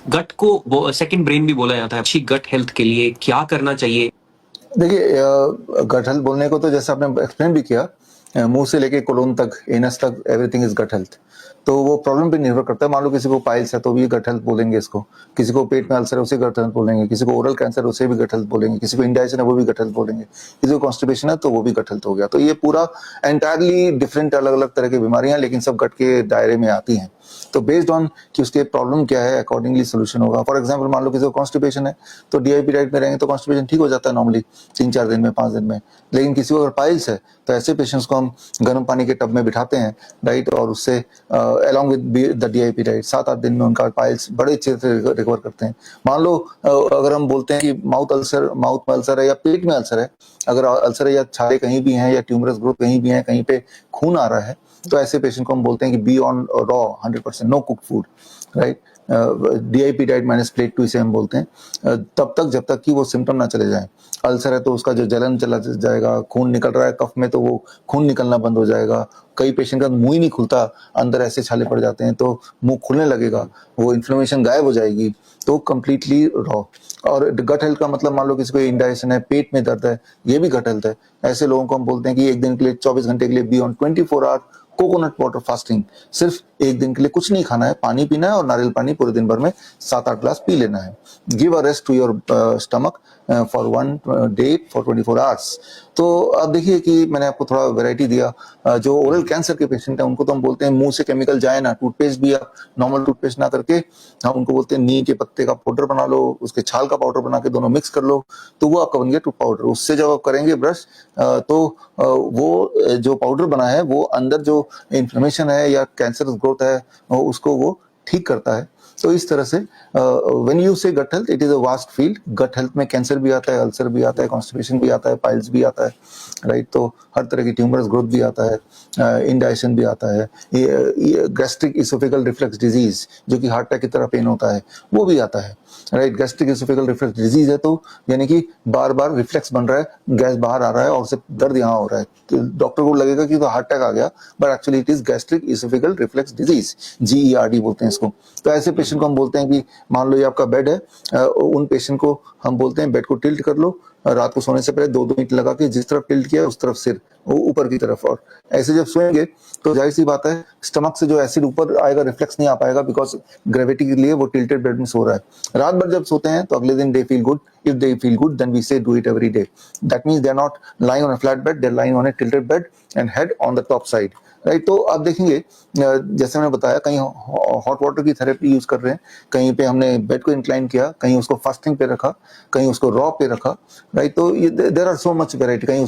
गट को second brain भी बोला जाता है। अच्छी गट हेल्थ के लिए क्या करना चाहिए? देखिए, गट हेल्थ बोलने को तो जैसे आपने एक्सप्लेन भी किया, मुंह से लेके कोलोन तक, एनस तक, एवरीथिंग इज गट हेल्थ। तो वो प्रॉब्लम पे निर्भर करता है। मान लो किसी को पाइल्स है तो भी गट हेल्थ बोलेंगे इसको, किसी को पेट में अल्सर है उसे गट हेल्थ बोलेंगे, किसी को ओरल कैंसर है उसे भी गट हेल्थ बोलेंगे, किसी को इंडाइजेशन है वो भी गट हेल्थ बोलेंगे, किसी को कॉन्स्टिपेशन है तो वो भी गट हेल्थ हो गया। तो ये पूरा एंटायरली डिफरेंट अलग अलग तरह की बीमारियां, लेकिन सब गट के दायरे में आती हैं। तो बेस्ड ऑन कि उसके प्रॉब्लम क्या है, अकॉर्डिंगली सोल्यूशन होगा। फॉर एग्जाम्पल, मान लो किसी को कॉन्स्टिपेशन है तो डीआईपी डाइट में रहेंगे तो कॉन्स्टिपेशन ठीक हो जाता है नॉर्मली 3-4 दिन में, 5 दिन में। लेकिन किसी को अगर पाइल्स है तो ऐसे पेशेंट्स को हम गर्म पानी के टब में बिठाते हैं, राइट, और उससे along with the DIP diet 7-8 दिन में उनका पाइल्स बड़े अच्छे से रिकवर करते हैं। मान लो अगर हम बोलते हैं कि माउथ में अल्सर है या पेट में अल्सर है, अगर अल्सर है या छाले कहीं भी हैं या ट्यूमरस ग्रोथ कहीं भी है, कहीं पे खून आ रहा है, तो ऐसे पेशेंट को हम बोलते हैं कि be on raw 100%, no cook food, right. DIP diet minus plate 2 इसे हम बोलते हैं, तब तक जब तक कि वो सिम्टम ना चले जाए। अल्सर है तो उसका जो जलन चला जाएगा, खून निकल रहा है कफ में तो वो खून निकलना बंद हो जाएगा। कई पेशेंट का मुंह ही नहीं खुलता, अंदर ऐसे छाले पड़ जाते हैं तो मुंह खुलने लगेगा, वो इन्फ्लेमेशन गायब हो जाएगी। तो कंप्लीटली रॉ। और गट हेल्थ का मतलब, मान लो किसी को इंडाइजेशन है, पेट में दर्द है, ये भी गट हेल्थ है। ऐसे लोगों को हम बोलते हैं कि एक दिन के लिए, 24 घंटे के लिए, be on 24 hour coconut water fasting. सिर्फ एक दिन के लिए कुछ नहीं खाना है, पानी पीना है और नारियल पानी पूरे दिन भर में 7-8 ग्लास पी लेना है। Give a rest to your stomach for 1 day for 24 hours. तो अब देखिए कि मैंने आपको थोड़ा वैरायटी दिया। जो ओरल कैंसर के पेशेंट है उनको तो हम बोलते हैं मुंह से केमिकल जाए ना, टूथपेस्ट भी आप नॉर्मल टूथपेस्ट ना करके, हम उनको बोलते हैं नीम के पत्ते का पाउडर बना लो, उसके छाल का पाउडर बना के दोनों मिक्स कर लो, तो वो आपका बन गया टूथ पाउडर। उससे जब आप करेंगे ब्रश, तो वो जो पाउडर बना है वो अंदर जो इन्फ्लेमेशन है या कैंसर ग्रोथ है उसको वो ठीक करता है। तो इस तरह से when you say gut health, it is a vast field. Gut health में कैंसर भी आता है, अल्सर भी आता है, कॉन्स्टिपेशन भी आता है, पाइल्स भी आता है, राइट। तो हर तरह की ट्यूमरस ग्रोथ भी आता है, इंडाइजेशन भी आता है, ये गैस्ट्रिक इसोफेगल रिफ्लक्स डिजीज जो कि हार्ट अटैक की तरह पेन होता है वो भी आता है, right. Gastric oesophageal reflux disease है तो यानी कि बार बार रिफ्लेक्स बन रहा है, गैस बाहर आ रहा है और उससे दर्द यहाँ हो रहा है, तो डॉक्टर को लगेगा कि तो हार्ट अटैक आ गया, but actually it is gastric oesophageal reflex disease, GERD बोलते हैं इसको। तो ऐसे पेशेंट को हम बोलते हैं कि मान लो ये आपका बेड है, उन पेशेंट को हम बोलते हैं बेड को टिल्ट कर लो, रात को सोने से पहले 2-2 ईंट लगा के जिस तरफ टिल्ट किया उस तरफ सिर ऊपर की तरफ, और ऐसे जब सोएंगे तो जाहिर सी बात है स्टमक से जो एसिड ऊपर आएगा रिफ्लेक्स नहीं आ पाएगा, बिकॉज ग्रेविटी के लिए वो टिल्टेड बेड में सो रहा है। रात भर जब सोते हैं तो अगले दिन they feel good. If they feel good, then we say do it every day. That means they're not lying on a flat bed, they're lying on a tilted bed and head on the top side. Right. तो आप देखेंगे, जैसे मैंने बताया, कहीं hot water की therapy use कर रहे हैं, कहीं पे हमने बेड को इंक्लाइन किया, कहीं उसको फास्टिंग पे रखा, कहीं उसको रॉ पे रखा, राइट। तो there are so much variety, कहीं